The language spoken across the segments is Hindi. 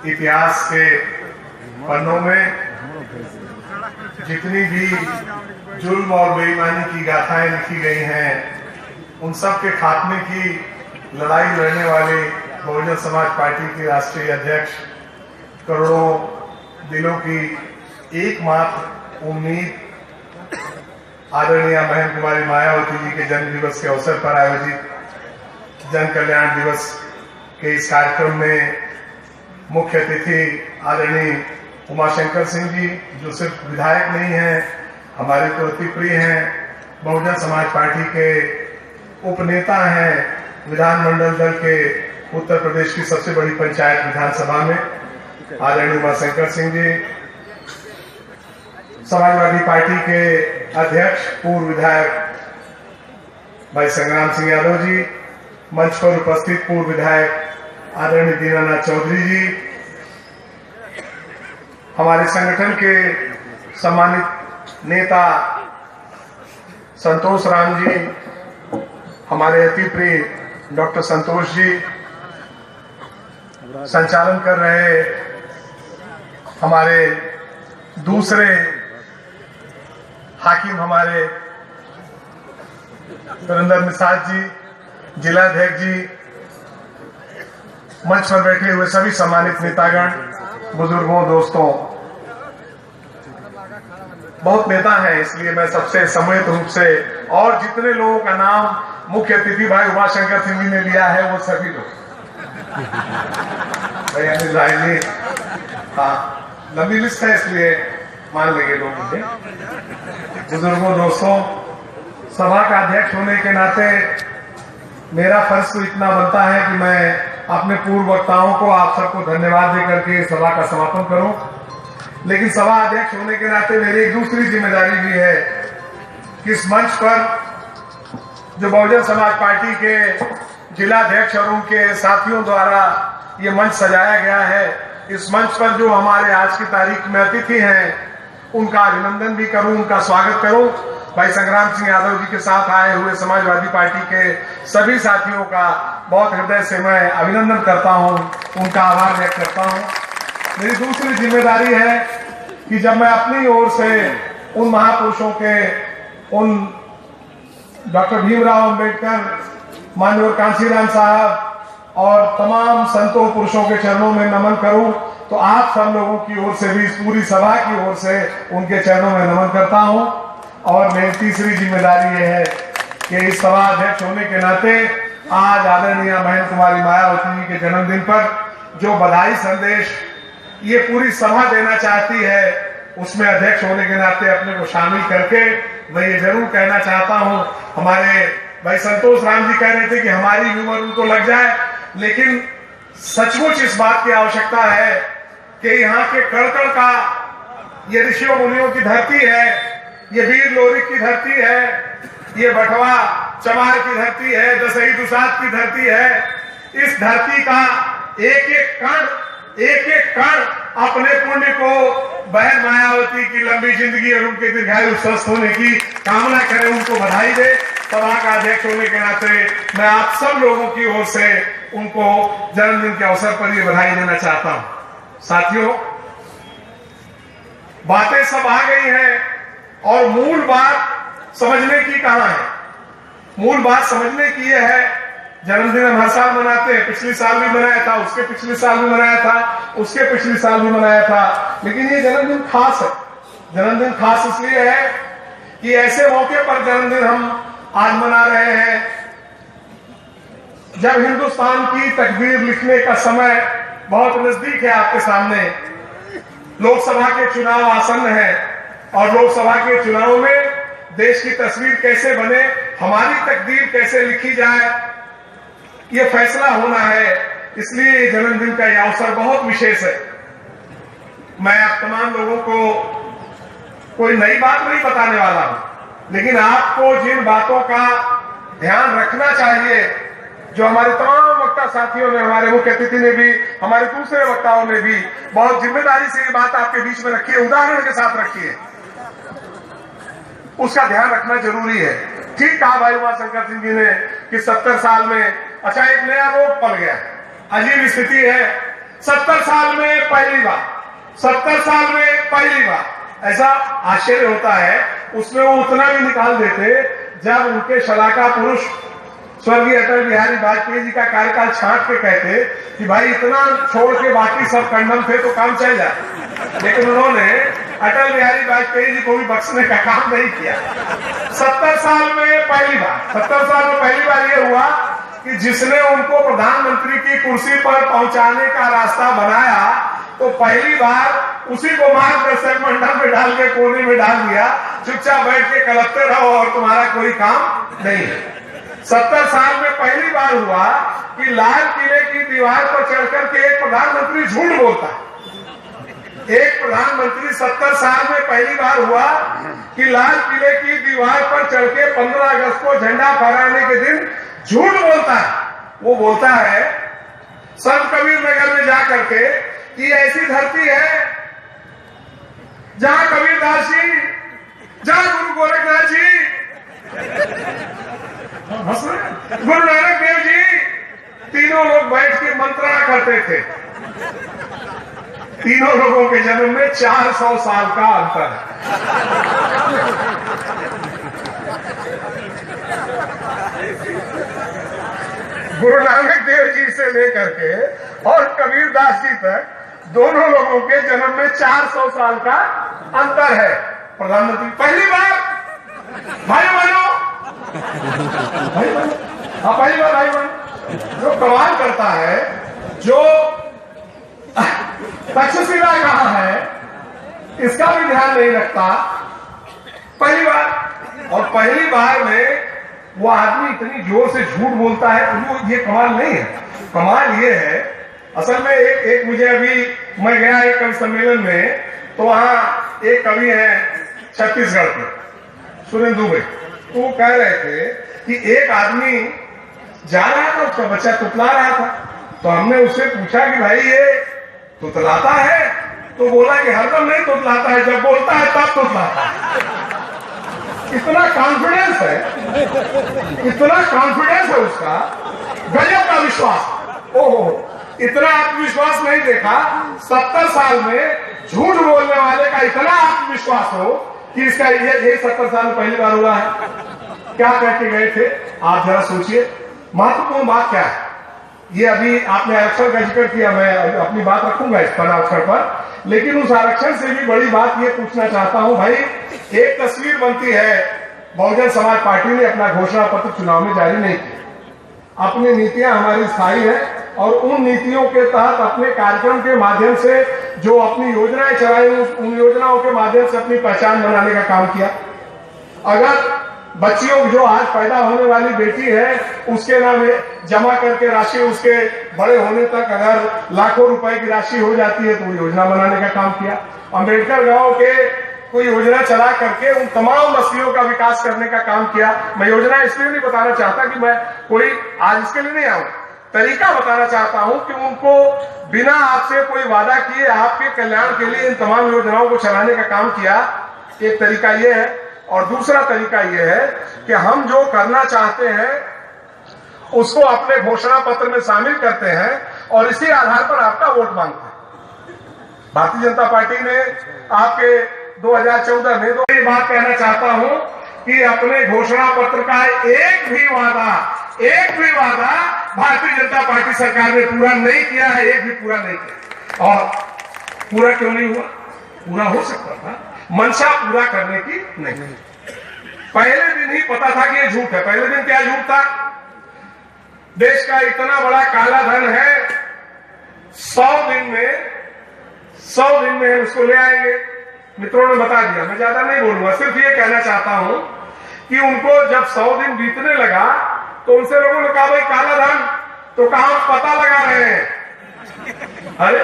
इतिहास के पन्नों में जितनी भी जुल्म और बेईमानी की गाथाएं लिखी गई हैं, उन सब के खात्मे की लड़ाई लड़ने वाले बहुजन समाज पार्टी के राष्ट्रीय अध्यक्ष, करोड़ों दिलों की एकमात्र उम्मीद आदरणीय बहन कुमारी मायावती जी के जन्म दिवस के अवसर पर आयोजित जन कल्याण दिवस के इस कार्यक्रम में मुख्य अतिथि आदरणीय उमाशंकर सिंह जी, जो सिर्फ विधायक नहीं हैं, हमारे तो अति प्रिय हैं, बहुजन समाज पार्टी के उपनेता हैं, विधानमंडल दल के उत्तर प्रदेश की सबसे बड़ी पंचायत विधानसभा में आदरणीय उमाशंकर सिंह जी, समाजवादी पार्टी के अध्यक्ष पूर्व विधायक भाई संग्राम सिंह यादव जी, मंच पर उपस्थित पूर्व विधायक आदरणीय दीनानाथ चौधरी जी, हमारे संगठन के सम्मानित नेता संतोष राम जी, हमारे अति प्रिय डॉक्टर संतोष जी, संचालन कर रहे हमारे दूसरे हाकिम हमारे सुरेंद्र मिसाज जी, जिलाध्यक्ष जी, मंच पर बैठे हुए सभी सम्मानित नेतागण, बुजुर्गों, दोस्तों, बहुत नेता हैं, इसलिए मैं सबसे सम्मिलित रूप से और जितने लोगों का नाम मुख्य अतिथि भाई उमाशंकर सिंह जी ने लिया है वो सभी लोग भाई अनिल भाई जी, हाँ लंबी लिस्ट है इसलिए मान लेंगे लोग मुझे। बुजुर्गों, दोस्तों, सभा का अध्यक्ष होने के नाते मेरा फर्ज तो इतना बनता है कि मैं अपने पूर्व वक्ताओं को, आप सबको धन्यवाद देकर के सभा का समापन करूं, लेकिन सभा अध्यक्ष होने के नाते मेरी एक दूसरी जिम्मेदारी भी है कि इस मंच पर जो बहुजन समाज पार्टी के जिलाध्यक्ष और उनके साथियों द्वारा ये मंच सजाया गया है, इस मंच पर जो हमारे आज की तारीख में अतिथि हैं उनका अभिनंदन भी करूं, उनका स्वागत करूं। भाई संग्राम सिंह यादव जी के साथ आए हुए समाजवादी पार्टी के सभी साथियों का बहुत हृदय से मैं अभिनंदन करता हूं, उनका आभार व्यक्त करता हूं। मेरी दूसरी जिम्मेदारी है कि जब मैं अपनी ओर से उन महापुरुषों के, उन डॉक्टर भीमराव अंबेडकर, माननीय कांशीराम साहब और तमाम संतों पुरुषों के चरणों में नमन करूं, तो आप सब लोगों की ओर से भी, इस पूरी सभा की ओर से उनके चरणों में नमन करता हूं। और मेरी तीसरी जिम्मेदारी यह है कि इस सभा अध्यक्ष होने के नाते आज आदरणीय बहन कुमारी मायावती जी के जन्मदिन पर जो बधाई संदेश ये पूरी सभा देना चाहती है, उसमें अध्यक्ष होने के नाते अपने को शामिल करके मैं ये जरूर कहना चाहता हूं। हमारे भाई संतोष राम जी कह रहे थे कि हमारी उम्र उनको लग जाए, लेकिन सचमुच इस बात की आवश्यकता है कि यहाँ के कड़कड़ का ये ऋषियों मुनियों की धरती है, ये वीर लोरिक की धरती है, ये बटवा चमार की धरती है, दसई दुसाद की धरती है। इस धरती का एक एक कण अपने पुण्य को बहन मायावती की लंबी जिंदगी और उनके दीर्घायु स्वस्थ होने की कामना करे, उनको बधाई दे। सभा का अध्यक्ष होने के नाते मैं आप सब लोगों की ओर से उनको जन्मदिन के अवसर पर ये बधाई देना चाहता हूं। साथियों, बातें सब आ गई हैं और मूल बात समझने की कहां है? मूल बात समझने की यह है, जन्मदिन हम हर साल मनाते हैं, पिछले साल भी मनाया था, उसके पिछले साल भी मनाया था, उसके पिछले साल भी मनाया था, लेकिन ये जन्मदिन खास है। जन्मदिन खास इसलिए है कि ऐसे मौके पर जन्मदिन हम आज मना रहे हैं जब हिंदुस्तान की तकदीर लिखने का समय बहुत नजदीक है आपके सामने। लोकसभा के चुनाव आसन्न है और लोकसभा के चुनाव में देश की तस्वीर कैसे बने, हमारी तकदीर कैसे लिखी जाए, ये फैसला होना है। इसलिए जन्मदिन का यह अवसर बहुत विशेष है। मैं आप तमाम लोगों को कोई नई बात नहीं बताने वाला हूं, लेकिन आपको जिन बातों का ध्यान रखना चाहिए, जो हमारे तमाम वक्ता साथियों ने, हमारे मुख्य अतिथि ने भी, हमारे दूसरे वक्ताओं ने भी बहुत जिम्मेदारी से ये बात आपके बीच में रखी है, उदाहरण के साथ रखी है, उसका ध्यान रखना जरूरी है। ठीक कहा भाई उमाशंकर सिंह जी ने कि 70 साल में अच्छा एक नया रोग पल गया, अजीब स्थिति है। 70 साल में पहली बार, 70 साल में पहली बार। ऐसा आश्चर्य होता है। उसमें वो उतना भी निकाल देते जब उनके शलाका पुरुष स्वर्गीय अटल बिहारी वाजपेयी जी का कार्यकाल छांट के कहते कि भाई इतना छोड़ के बाकी सब कंडम थे तो काम चल जाए, लेकिन उन्होंने अटल बिहारी वाजपेयी जी को भी बख्शने का काम नहीं किया। 70 साल में पहली बार, 70 साल में पहली बार ये हुआ कि जिसने उनको प्रधानमंत्री की कुर्सी पर पहुंचाने का रास्ता बनाया तो पहली बार उसी को मार्गदर्शक मंडल में डाल के कोने में डाल दिया, चुपचाप बैठ के कलपते रहो और तुम्हारा कोई काम नहीं है। 70 साल में पहली बार हुआ कि लाल किले की दीवार पर चढ़कर के एक प्रधानमंत्री झूठ बोलता है। एक प्रधानमंत्री 70 साल में पहली बार हुआ कि लाल किले की दीवार पर चढ़ के 15 अगस्त को झंडा फहराने के दिन झूठ बोलता है। वो बोलता है संत कबीर नगर में जाकर के कि ऐसी धरती है जहां कबीरदास जी, जहां गुरु गोरखनाथ जी, गुरु नानक देव जी, तीनों लोग बैठ के मंत्रणा करते थे। तीनों लोगों के जन्म में 400 साल का अंतर है। गुरु नानक देव जी से लेकर के और कबीरदास जी तक दोनों लोगों के जन्म में 400 साल का अंतर है। प्रधानमंत्री पहली बार, भाई बहनों, हाँ पहली बार भाई बहन, जो कमाल करता है, जो तक्षशिला कहाँ है इसका भी ध्यान नहीं रखता, पहली बार। और पहली बार में वो आदमी इतनी जोर से झूठ बोलता है, वो ये कमाल नहीं है। कमाल ये है, असल में एक मुझे अभी, मैं गया एक कवि सम्मेलन में, तो वहां एक कवि है छत्तीसगढ़ के, सुरेंदु भाई, तो वो कह रहे थे कि एक आदमी जा रहा था, उसका बच्चा तुतला रहा था, तो हमने उससे पूछा कि भाई ये तुतलाता है? तो बोला कि हरदम नहीं तुतलाता है, जब बोलता है तब तुतलाता है। इतना कॉन्फिडेंस है, इतना कॉन्फिडेंस है उसका, गजब का विश्वास। ओहो, इतना आत्मविश्वास नहीं देखा। 70 साल में झूठ बोलने वाले का इतना आत्मविश्वास हो कि इसका ये 70 साल में पहली बार हुआ है। क्या कह के गए थे आप जरा सोचिए। महत्वपूर्ण बात क्या है, ये अभी आपने आरक्षण का जिक्र किया, मैं अपनी बात रखूंगा इस पर आरक्षण पर, लेकिन उस आरक्षण से भी बड़ी बात ये पूछना चाहता हूं। भाई एक तस्वीर बनती है, बहुजन समाज पार्टी ने अपना घोषणा पत्र चुनाव में जारी नहीं किया। अपनी नीतियां हमारी स्थायी है और उन नीतियों के तहत अपने कार्यक्रम के माध्यम से जो अपनी योजनाएं चलाई, उन योजनाओं के माध्यम से अपनी पहचान बनाने का काम किया। अगर बच्चियों जो आज पैदा होने वाली बेटी है उसके नाम जमा करके राशि उसके बड़े होने तक अगर लाखों रुपए की राशि हो जाती है तो योजना बनाने का काम किया। अम्बेडकर गांव के कोई योजना चला करके उन तमाम बस्तियों का विकास करने का काम किया। मैं योजना इसलिए नहीं बताना चाहता कि मैं कोई आज इसके लिए नहीं आऊं, तरीका बताना चाहता हूं कि उनको बिना आपसे कोई वादा किए आपके कल्याण के लिए इन तमाम योजनाओं को चलाने का काम किया। एक तरीका यह है, और दूसरा तरीका यह है कि हम जो करना चाहते हैं उसको अपने घोषणा पत्र में शामिल करते हैं और इसी आधार पर आपका वोट मांगते हैं। भारतीय जनता पार्टी ने आपके 2014 में तो ये बात कहना चाहता हूं कि अपने घोषणा पत्र का एक भी वादा भारतीय जनता पार्टी सरकार ने पूरा नहीं किया है, एक भी पूरा नहीं किया। और पूरा क्यों नहीं हुआ? पूरा हो सकता था, मंशा पूरा करने की नहीं। पहले दिन ही पता था कि ये झूठ है। पहले दिन क्या झूठ था? देश का इतना बड़ा काला धन है, 100 दिन में हम उसको ले आएंगे। मित्रों ने बता दिया, मैं ज्यादा नहीं बोलूंगा, सिर्फ ये कहना चाहता हूं कि उनको जब 100 दिन बीतने लगा तो उनसे लोगों ने कहा भाई काला धन तो कहां पता लगा रहे हैं। अरे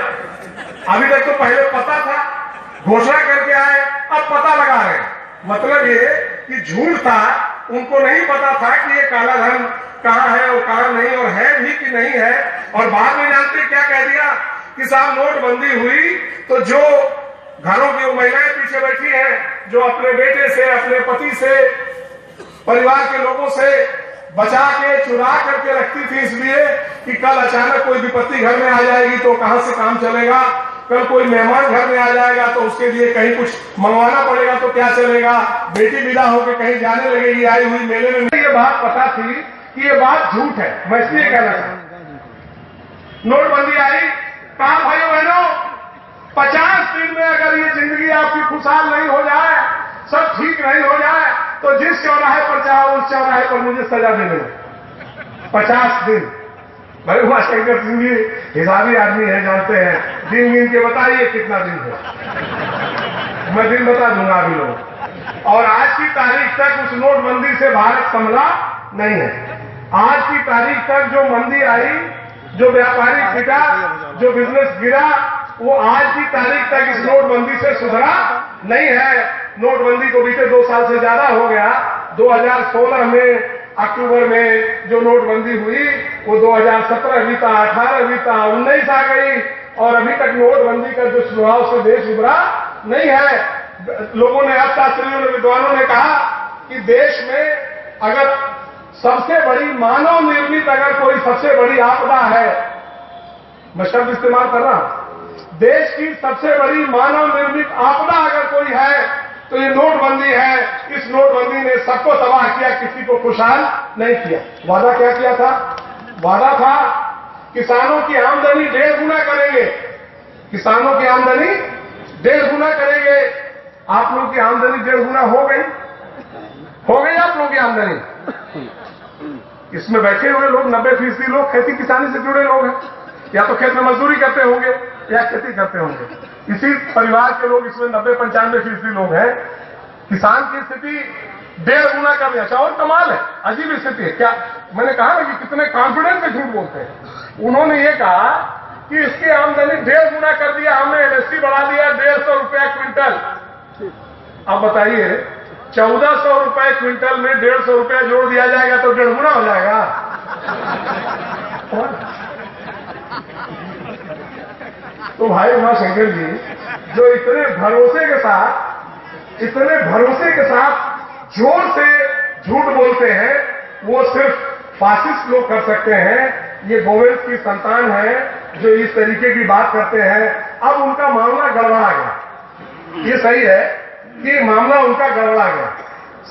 अभी तक तो पहले पता था, घोषणा करके आए, अब पता लगा रहे हैं। मतलब ये कि झूठ था, उनको नहीं पता था कि ये काला धन कहां है और कहां नहीं, और है भी कि नहीं है। और बाद में जानते क्या कह दिया कि साहब नोटबंदी हुई तो जो घरों की महिलाएं पीछे बैठी हैं, जो अपने बेटे से, अपने पति से, परिवार के लोगों से बचा के चुरा करके रखती थी, इसलिए कि कल अचानक कोई विपत्ति घर में आ जाएगी तो कहां से काम चलेगा, कल कोई मेहमान घर में आ जाएगा तो उसके लिए कहीं कुछ मंगवाना पड़ेगा तो क्या चलेगा, बेटी विदा होकर कहीं जाने लगेगी आई हुई मेले में। ये बात पता थी कि ये बात झूठ है, मैं इसलिए कहना चाहता। नोटबंदी आई, कहा भाइयों बहनों 50 दिन में अगर ये जिंदगी आपकी खुशहाल नहीं हो जाए, सब ठीक नहीं हो जाए, तो जिस चौराहे पर चाहो उस चौराहे पर मुझे सजा दे दो। 50 दिन। भाई उमा शंकर सिंह जी हिसाबी आदमी है, जानते हैं, दिन गिन के बताइए कितना दिन है, मैं दिन बता दूंगा अभी लोग। और आज की तारीख तक उस नोटबंदी से भारत संभला नहीं है। आज की तारीख तक जो मंदी आई, जो व्यापारी पिटा, जो बिजनेस गिरा, वो आज की तारीख तक इस नोटबंदी से सुधरा नहीं है। नोटबंदी को बीते 2 साल से ज्यादा हो गया। 2016 में अक्टूबर में जो नोटबंदी हुई वो 2017 बीता, 18 बीता, 19 आ गई और अभी तक नोटबंदी का जो स्वभाव से देश उभरा नहीं है। लोगों ने, अर्थशास्त्रियों ने, विद्वानों ने कहा कि देश में अगर सबसे बड़ी मानव निर्मित अगर कोई सबसे बड़ी आपदा है, मैं शब्द इस्तेमाल कर रहा हूं, देश की सबसे बड़ी मानव निर्मित आपदा अगर कोई है तो ये नोटबंदी है। इस नोटबंदी ने सबको तबाह किया, किसी को खुशहाल नहीं किया। वादा क्या किया था? वादा था किसानों की आमदनी 1.5 गुना करेंगे, किसानों की आमदनी 1.5 गुना करेंगे। आप लोगों की आमदनी 1.5 गुना हो गई आप लोगों की आमदनी। इसमें बैठे हुए लोग 90% लोग खेती किसानी से जुड़े लोग हैं, या तो खेत में मजदूरी करते होंगे या खेती करते होंगे। इसी परिवार के लोग इसमें 90-95% लोग हैं। किसान की स्थिति 1.5 गुना कर दिया। और कमाल है, अजीब स्थिति है। क्या मैंने कहा ना कि कितने कॉन्फिडेंस से झूठ बोलते हैं। उन्होंने ये कहा कि इसकी आमदनी 1.5 गुना कर दिया, हमने एमएसपी बढ़ा दिया 150 रुपया क्विंटल। अब बताइए 1400 रुपए क्विंटल में 150 रुपया जोड़ दिया जाएगा तो 1.5 गुना हो जाएगा। तो भाई उमा शंकर जी जो इतने भरोसे के साथ जोर से झूठ बोलते हैं, वो सिर्फ फासिस्ट लोग कर सकते हैं। ये गोवेल्स की संतान है जो इस तरीके की बात करते हैं। अब उनका मामला गड़बड़ा गया। ये सही है कि मामला उनका गड़बड़ा गया।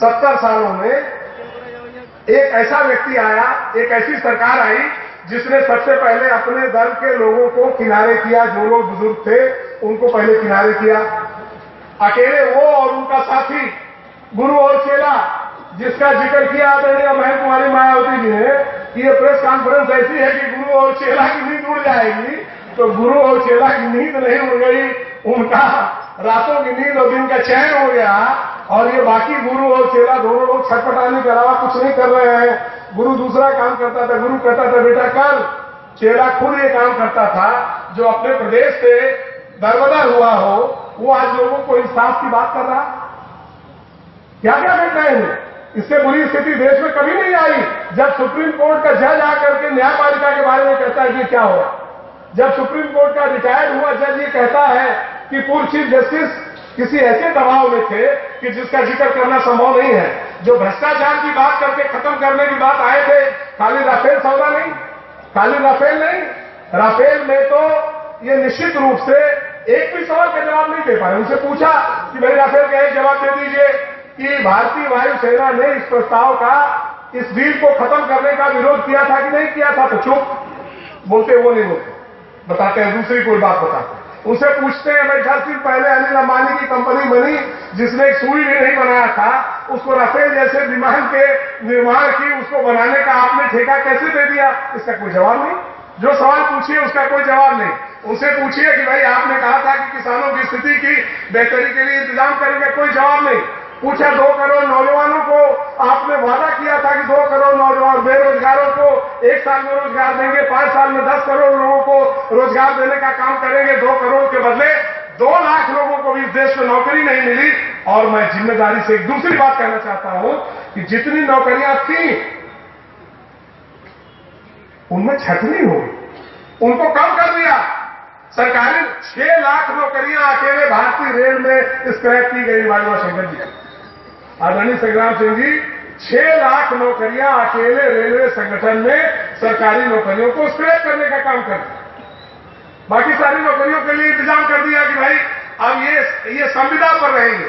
70 सालों में एक ऐसा व्यक्ति आया, एक ऐसी सरकार आई जिसने सबसे पहले अपने दल के लोगों को किनारे किया। जो लोग बुजुर्ग थे उनको पहले किनारे किया। अकेले वो और उनका साथी गुरु और चेला, जिसका जिक्र किया आदरणीय महल कुमारी मायावती जी ने कि ये प्रेस कॉन्फ्रेंस ऐसी है कि गुरु और चेला की नींद उड़ जाएगी, तो गुरु और चेला की नींद नहीं उड़ गई, उनका रातों की नींद और दिन का चैन हो गया। और ये बाकी गुरु और चेला दोनों लोग छटपटाने के अलावा कुछ नहीं कर रहे हैं। गुरु दूसरा काम करता था, गुरु कहता था बेटा कर, चेला खुद ये काम करता था। जो अपने प्रदेश से दरबदर हुआ हो वो आज लोगों को इंसाफ की बात कर रहा। क्या क्या घटनाएं हुई, इससे बुरी स्थिति देश में कभी नहीं आई। जब सुप्रीम कोर्ट का जज आकर के न्यायपालिका के बारे में कहता है कि क्या हुआ, जब सुप्रीम कोर्ट का रिटायर्ड हुआ जज ये कहता है कि पूर्व चीफ जस्टिस किसी ऐसे दबाव में थे कि जिसका जिक्र करना संभव नहीं है। जो भ्रष्टाचार की बात करके खत्म करने की बात आए थे, खाली राफेल सौदा नहीं, खाली राफेल नहीं, राफेल में तो ये निश्चित रूप से एक भी सवाल का जवाब नहीं दे पाए। उनसे पूछा कि भाई राफेल का एक जवाब दे दीजिए कि भारतीय वायुसेना ने इस प्रस्ताव का, इस डील को खत्म करने का विरोध किया था कि नहीं किया था, तो चुप बोलते, वो नहीं बोलते, बताते हैं दूसरी कोई बात बताते हैं। उसे पूछते हैं भाई 10 दिन पहले अनिल अंबानी की कंपनी बनी जिसने एक सुई भी नहीं बनाया था, उसको राफेल जैसे विमान के निर्माण की, उसको बनाने का आपने ठेका कैसे दे दिया? इसका कोई जवाब नहीं। जो सवाल पूछिए उसका कोई जवाब नहीं। उनसे पूछिए कि भाई आपने कहा था कि किसानों की स्थिति की बेहतरी के लिए इंतजाम करेंगे, कोई जवाब नहीं। पूछा 2 करोड़ नौजवानों को आपने वादा किया था कि 2 करोड़ नौजवान बेरोजगारों को 1 साल में रोजगार देंगे, 5 साल में 10 करोड़ लोगों को रोजगार देने का काम करेंगे। 2 करोड़ के बदले 2 लाख लोगों को भी इस देश में नौकरी नहीं मिली। और मैं जिम्मेदारी से एक दूसरी बात कहना चाहता हूं कि जितनी नौकरियां थी उनमें छटनी हो गई, उनको कम कर दिया। सरकारी 6 लाख नौकरियां अकेले भारतीय रेल में स्क्रैप की गई। वायुवा शंकर जी, आदरणीय संग्राम सिंह जी, 6 लाख नौकरियां अकेले रेलवे संगठन में सरकारी नौकरियों को स्क्रैप करने का काम कर दिया। बाकी सारी नौकरियों के लिए इंतजाम कर दिया कि भाई अब ये संविदा पर रहेंगे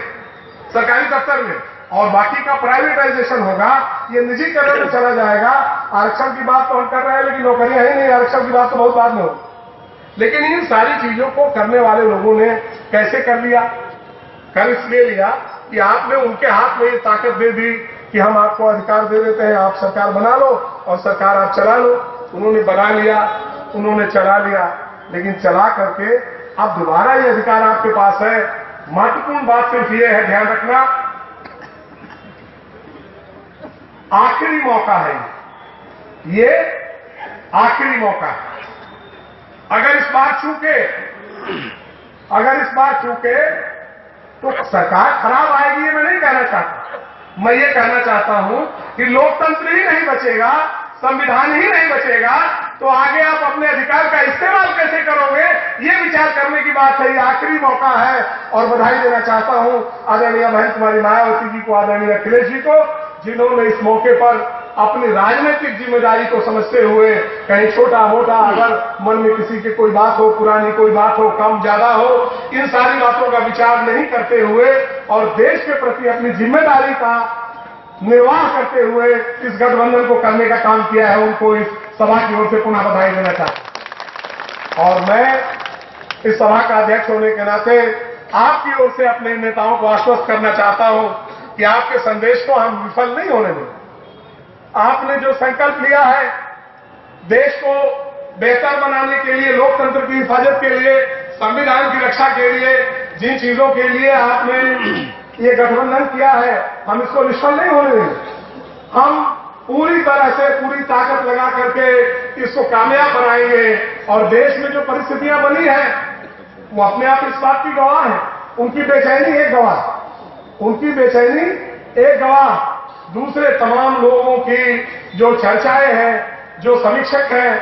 सरकारी दफ्तर में, और बाकी का प्राइवेटाइजेशन होगा, ये निजीकरण में चला जाएगा। आरक्षण की बात तो हम कर रहे हैं, लेकिन नौकरियां ही नहीं, आरक्षण की बात तो बहुत बाद में होगी। लेकिन इन सारी चीजों को करने वाले लोगों ने कैसे कर लिया? कर इसलिए लिया कि आपने उनके हाथ में ये ताकत दे दी कि हम आपको अधिकार दे देते हैं, आप सरकार बना लो और सरकार आप चला लो। उन्होंने बना लिया, उन्होंने चला लिया, लेकिन चला करके अब दोबारा ये अधिकार आपके पास है। महत्वपूर्ण बात सिर्फ ये है, ध्यान रखना, आखिरी मौका है ये आखिरी मौका है। अगर इस बार चूके तो सरकार खराब आएगी, ये मैं नहीं कहना चाहता। मैं ये कहना चाहता हूं कि लोकतंत्र ही नहीं बचेगा, संविधान ही नहीं बचेगा, तो आगे आप अपने अधिकार का इस्तेमाल कैसे करोगे, ये विचार करने की बात है। ये आखिरी मौका है और बधाई देना चाहता हूं आदरणीय बहन कुमारी मायावती जी को, आदरणीय अखिलेश जी को, जिन्होंने इस मौके पर अपनी राजनीतिक जिम्मेदारी को समझते हुए कहीं छोटा मोटा अगर मन में किसी की कोई बात हो, पुरानी कोई बात हो, कम ज्यादा हो, इन सारी बातों का विचार नहीं करते हुए और देश के प्रति अपनी जिम्मेदारी का निर्वाह करते हुए इस गठबंधन को करने का काम किया है, उनको इस सभा की ओर से पुनः बधाई देना चाहता हूं। और मैं इस सभा का अध्यक्ष होने के नाते आपकी ओर से अपने नेताओं को आश्वस्त करना चाहता हूं कि आपके संदेश को हम विफल नहीं होने देंगे। आपने जो संकल्प लिया है देश को बेहतर बनाने के लिए, लोकतंत्र की हिफाजत के लिए, संविधान की रक्षा के लिए, जिन चीजों के लिए आपने ये गठबंधन किया है, हम इसको निष्फल नहीं होने देंगे। हम पूरी तरह से पूरी ताकत लगा करके इसको कामयाब बनाएंगे। और देश में जो परिस्थितियां बनी है वो अपने आप इस बात की गवाह है। उनकी बेचैनी एक गवाह, उनकी बेचैनी एक गवाह, दूसरे तमाम लोगों की जो चर्चाएं हैं, जो समीक्षक हैं,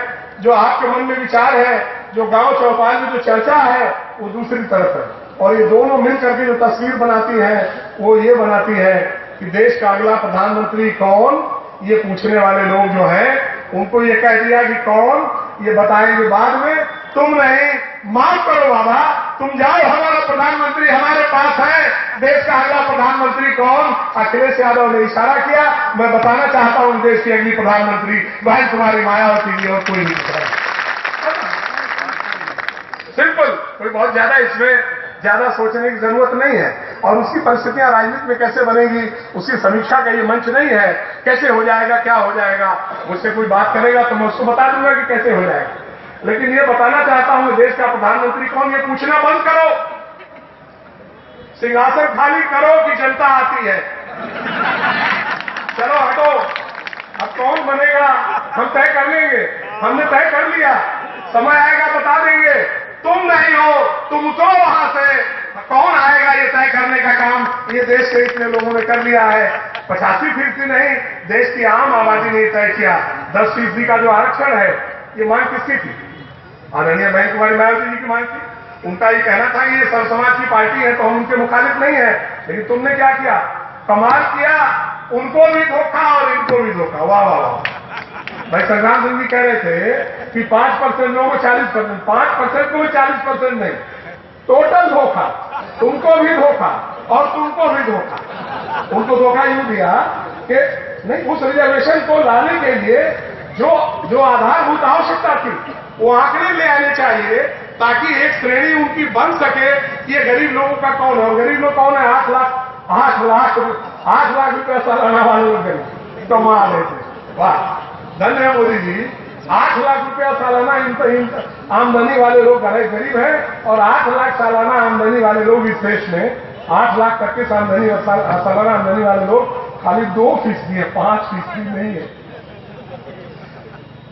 जो आपके मन में विचार है, जो गांव चौपाल में जो चर्चा है, वो दूसरी तरफ है। और ये दोनों मिलकर के जो तस्वीर बनाती है वो ये बनाती है कि देश का अगला प्रधानमंत्री कौन, ये पूछने वाले लोग जो हैं उनको ये कह दिया कि कौन, ये बताएंगे बाद में। तुम नहीं, माफ करो बाबा, तुम जाओ, हमारा प्रधानमंत्री हमारे पास है। देश का अगला प्रधानमंत्री कौन? अखिलेश यादव ने इशारा किया। मैं बताना चाहता हूं देश की अगली प्रधानमंत्री बहन कुमारी मायावती जी, और कोई नहीं। सिंपल, कोई बहुत ज्यादा इसमें ज्यादा सोचने की जरूरत नहीं है। और उसकी परिस्थितियां राजनीति में कैसे बनेगी, उसकी समीक्षा का ये मंच नहीं है। कैसे हो जाएगा, क्या हो जाएगा, मुझसे कोई बात करेगा तो मैं उसको बता दूंगा कि कैसे हो जाएगा। लेकिन ये बताना चाहता हूं देश का प्रधानमंत्री कौन, ये पूछना बंद करो। सिंहासन खाली करो कि जनता आती है। चलो हटो, अब कौन बनेगा हम तय कर लेंगे। हमने तय कर लिया, समय आएगा बता देंगे। तुम नहीं हो, तुम उतरो वहां से, कौन आएगा ये तय करने का काम ये देश के इतने लोगों ने कर लिया है। 85% नहीं, देश की आम आबादी ने तय किया। 10% का जो आरक्षण है, ये मांग किसकी थी? आदरणीय बहन कुमारी मायावती जी की मांग थी। उनका ये कहना था कि ये सर्व समाज की पार्टी है तो हम उनके मुखालिफ नहीं है। लेकिन तुमने क्या किया? कमाल किया, उनको भी धोखा और इनको भी धोखा। वाह वाह वाह। भाई संग्राम सिंह जी कह रहे थे कि 5% लोगों को 40%, 5% को 40% नहीं, टोटल धोखा। तुमको भी धोखा और तुमको भी धोखा। उनको धोखा यूं दिया कि नहीं, उस रिजर्वेशन को लाने के लिए जो आधारभूत आवश्यकता थी वो आंकड़े ले आने चाहिए ताकि एक श्रेणी उनकी बन सके कि ये गरीब लोगों का कौन है। और गरीब लोग कौन है? 8 लाख रुपया सालाना वाले लोग गरीब कमा रहे थे। वाह, धन्य है मोदी जी। 8 लाख रुपया सालाना आमदनी वाले लोग गरीब हैं और 8 लाख सालाना आमदनी वाले लोग इस देश में 8 लाख तक के आमदनी और सालाना आमदनी वाले लोग खाली 2% है, 5% नहीं है।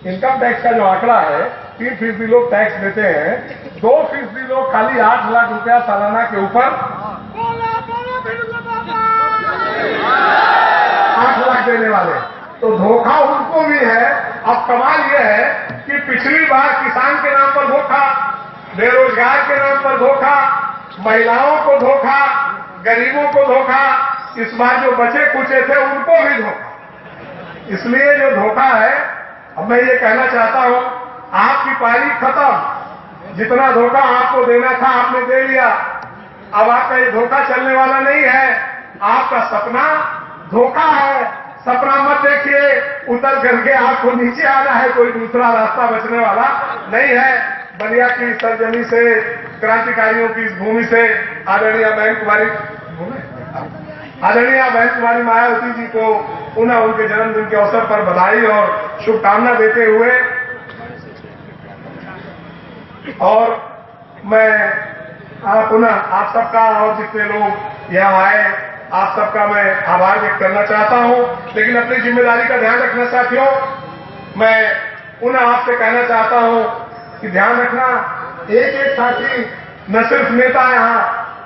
इनकम टैक्स का जो आंकड़ा है 3% लोग टैक्स देते हैं, 2% लोग खाली 8 लाख रुपया सालाना के ऊपर 8 लाख देने वाले। तो धोखा उनको भी है। अब कमाल यह है कि पिछली बार किसान के नाम पर धोखा, बेरोजगार के नाम पर धोखा, महिलाओं को धोखा, गरीबों को धोखा, इस बार जो बचे कुचे थे उनको भी धोखा। इसलिए जो धोखा है, अब मैं ये कहना चाहता हूं, आपकी पारी खत्म। जितना धोखा आपको देना था आपने दे लिया। अब आपका ये धोखा चलने वाला नहीं है। आपका सपना धोखा है। सपना मत देखिए, उतर करके आपको नीचे आना है, कोई दूसरा रास्ता बचने वाला नहीं है। बलिया की सरजमी से, क्रांतिकारियों की इस भूमि से आदरणीय बहन कुमारी मायावती जी को पुनः उनके जन्मदिन के अवसर पर बधाई और शुभकामना देते हुए, और मैं पुनः आप सबका और जितने लोग यहाँ आए, आप सबका मैं आभार व्यक्त करना चाहता हूं। लेकिन अपनी जिम्मेदारी का ध्यान रखना साथियों। मैं पुनः आपसे कहना चाहता हूं कि ध्यान रखना, एक एक साथी न सिर्फ नेता यहाँ,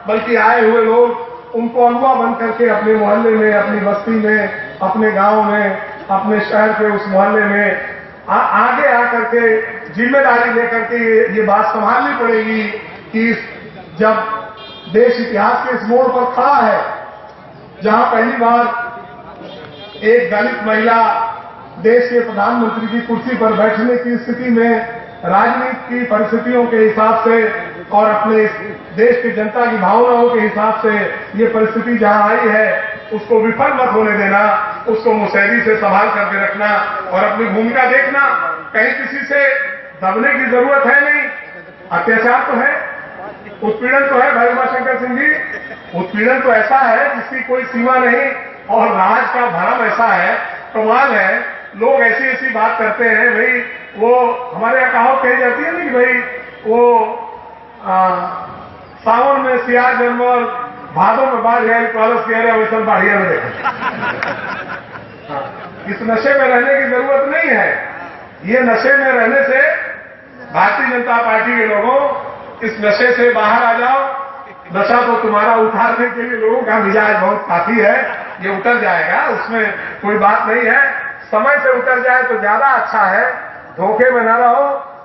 बल्कि आए हुए लोग, उनको अगुवा बन करके अपने मोहल्ले में, अपनी बस्ती में, अपने गांव में, अपने शहर के उस मोहल्ले में आगे आकर के जिम्मेदारी लेकर के ये बात संभालनी पड़ेगी कि जब देश इतिहास के इस मोड़ पर खड़ा है, जहां पहली बार एक दलित महिला देश के प्रधानमंत्री की कुर्सी पर बैठने की स्थिति में राजनीति की परिस्थितियों के हिसाब से और अपने देश की जनता की भावनाओं के हिसाब से ये परिस्थिति जहां आई है, उसको विफल मत होने देना, उसको मुस्तैदी से संभाल करके रखना और अपनी भूमिका देखना। कहीं किसी से दबने की जरूरत है नहीं। अत्याचार तो है, उत्पीड़न तो है भाई उमाशंकर सिंह जी, उत्पीड़न तो ऐसा है जिसकी कोई सीमा नहीं, और राज का भरम ऐसा है, कमाल है। लोग ऐसी ऐसी बात करते हैं भाई, वो हमारे यहाँ कहावत कही जाती है ना कि भाई वो सावन में सियार जन्मल, भादों में बाढ़ गए, कॉलेज कह रहे वैसे बाढ़िया में देखे। इस नशे में रहने की जरूरत नहीं है। ये नशे में रहने से, भारतीय जनता पार्टी के लोगों, इस नशे से बाहर आ जाओ। नशा तो तुम्हारा उतारने के लिए लोगों का मिजाज बहुत काफी है, ये उतर जाएगा, उसमें कोई बात नहीं है। समय से उतर जाए तो ज्यादा अच्छा है। धोखे में न रहो,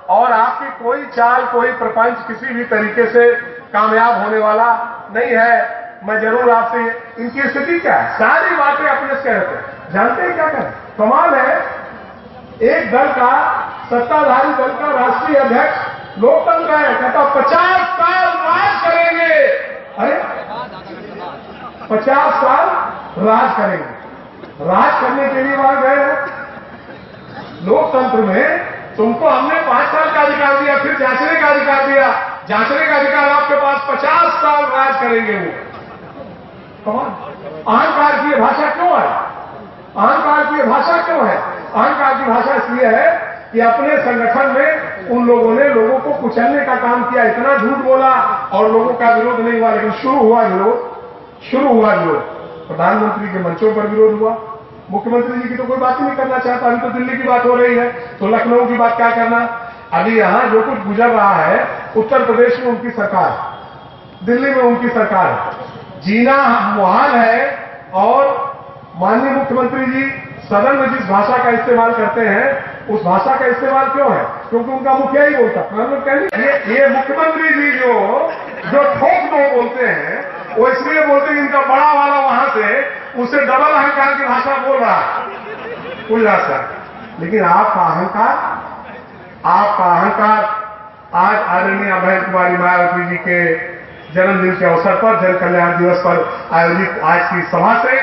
और आपकी कोई चाल, कोई प्रपंच किसी भी तरीके से कामयाब होने वाला नहीं है। मैं जरूर आपसे, इनकी स्थिति क्या है, सारी बातें अपने से कहते हैं, जानते हैं क्या करें। कमाल है, एक दल का, सत्ताधारी दल का राष्ट्रीय अध्यक्ष लोकतंत्र है, कहता 50 साल राज करेंगे। अरे 50 साल राज करेंगे, राज करने के लिए वहां गए हैं। लोकतंत्र में तुमको हमने 5 साल का अधिकार दिया, फिर जांचने का अधिकार दिया, जांचने का अधिकार आपके पास, 50 साल राज करेंगे वो। अहंकार की भाषा क्यों है? अहंकार की भाषा क्यों है? अहंकार की भाषा इसलिए है कि अपने संगठन में उन लोगों ने लोगों को कुचलने का काम किया, इतना झूठ बोला और लोगों का विरोध नहीं हुआ। लेकिन शुरू हुआ विरोध, प्रधानमंत्री के मंचों पर विरोध हुआ। मुख्यमंत्री जी की तो कोई बात ही नहीं करना चाहता। अभी तो दिल्ली की बात हो रही है, तो लखनऊ की बात क्या करना। अभी यहां जो कुछ गुजर रहा है, उत्तर प्रदेश में उनकी सरकार, दिल्ली में उनकी सरकार, जीना मुहाल है। और माननीय मुख्यमंत्री जी सदन में जिस भाषा का इस्तेमाल करते हैं, उस भाषा का इस्तेमाल क्यों है? क्योंकि उनका मुखिया ही बोलता है। ये मुख्यमंत्री जी जो ठोक दो बोलते हैं, वो इसलिए बोलते हैं इनका बड़ा वाला वहां से उससे डबल अहंकार की भाषा बोल रहा है, कुल रास्ता। लेकिन आपका अहंकार आज आदरणीय बहन कुमारी मायावती जी के जन्मदिन के अवसर पर, जन कल्याण दिवस पर आयोजित आज की सभा से,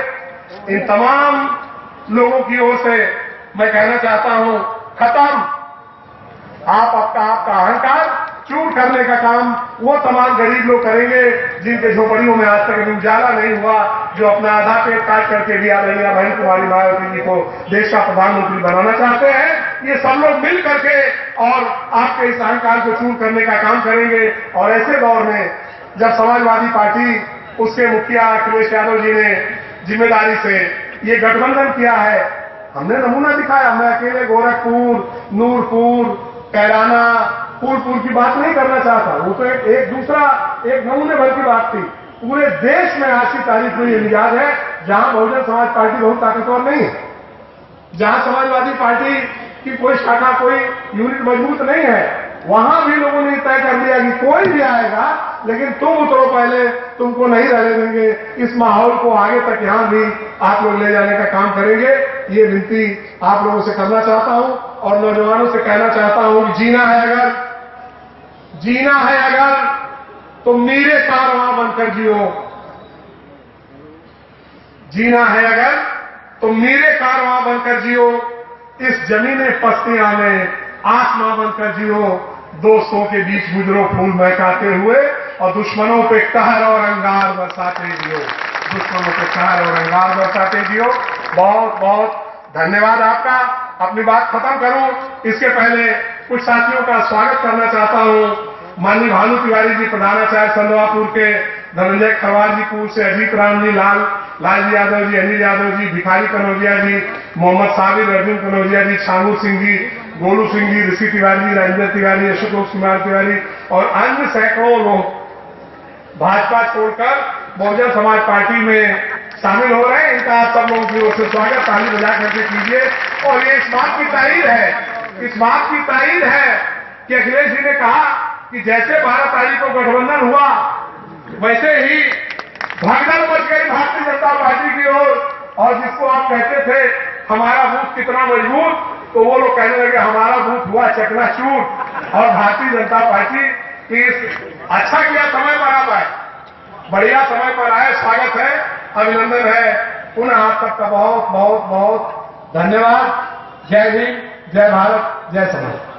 इन तमाम लोगों की ओर से मैं कहना चाहता हूं, खत्म। आपका अहंकार चूर करने का काम वो तमाम गरीब लोग करेंगे जिनके झोपड़ियों में आज तक उजाला नहीं हुआ, जो अपना आधा पेट काट करके भी आदरणीय बहन कुमारी मायावती जी को देश का प्रधानमंत्री बनाना चाहते हैं। ये सब लोग मिल करके और आपके इस अहंकार को चूर करने का काम करेंगे। और ऐसे दौर में जब समाजवादी पार्टी, उसके मुखिया अखिलेश यादव जी ने जिम्मेदारी से ये गठबंधन किया है, हमने नमूना दिखाया। मैं अकेले गोरखपुर, नूरपुर, कैराना, फूलपुर की बात नहीं करना चाहता, वो तो एक नमूने भर की बात थी। पूरे देश में आज की तारीख में ये मिजाज है, जहां बहुजन समाज पार्टी बहुत ताकतवर नहीं है, जहां समाजवादी पार्टी की कोई शाखा, कोई यूनिट मजबूत नहीं है, वहां भी लोगों ने तय कर लिया कि कोई भी आएगा लेकिन तुम उतरो पहले, तुमको नहीं रहने देंगे। इस माहौल को आगे तक यहां भी आप लोग ले जाने का काम करेंगे। ये विनती आप लोगों से करना चाहता हूं और नौजवानों से कहना चाहता हूं कि जीना है अगर तो मीरे कारवां बनकर जियो। जीना है अगर तो मीरे कारवां बनकर जियो। इस जमीने पस्तियां में आसमां बनकर जियो। दोस्तों के बीच गुजरो फूल महकाते हुए और दुश्मनों पे कहर और अंगार बरसाते जियो। दुश्मनों पे कहर और अंगार बरसाते जियो। बहुत बहुत धन्यवाद आपका। अपनी बात खत्म करूं इसके पहले कुछ साथियों का स्वागत करना चाहता हूं। माननीय भानु तिवारी जी, प्रधानाचार्य संदवापुर के, धनंजय खरवार जी पूर्व से, अजीत राम जी, लालजी यादव जी, अनिल यादव जी, भिखारी कनौजिया जी, मोहम्मद साबिर, अर्जुन कनौजिया जी, छांगू सिंह जी, गोलू सिंह जी, ऋषि तिवारी जी, रंजन तिवारी, अशोक कुमार तिवारी और अन्य सैकड़ों लोग भाजपा छोड़कर बहुजन समाज पार्टी में शामिल हो रहे हैं। इनका आप सब लोगों की ओर से स्वागत ताली बजा करके कीजिए। और ये इस बात की तारीफ है कि अखिलेश जी ने कहा कि जैसे 12 तारीख को गठबंधन हुआ वैसे ही भगदड़ मच गई भारतीय जनता पार्टी की ओर। और जिसको आप कहते थे हमारा बूथ कितना मजबूत, तो वो लोग कहने लगे हमारा बूथ हुआ चकनाचूर। और भारतीय जनता पार्टी इस अच्छा किया, समय पर आप आए, बढ़िया समय पर आए, स्वागत है, अभिनंदन है। पुनः आप सबका बहुत बहुत बहुत धन्यवाद। जय हिंद, जय भारत, जय समाज।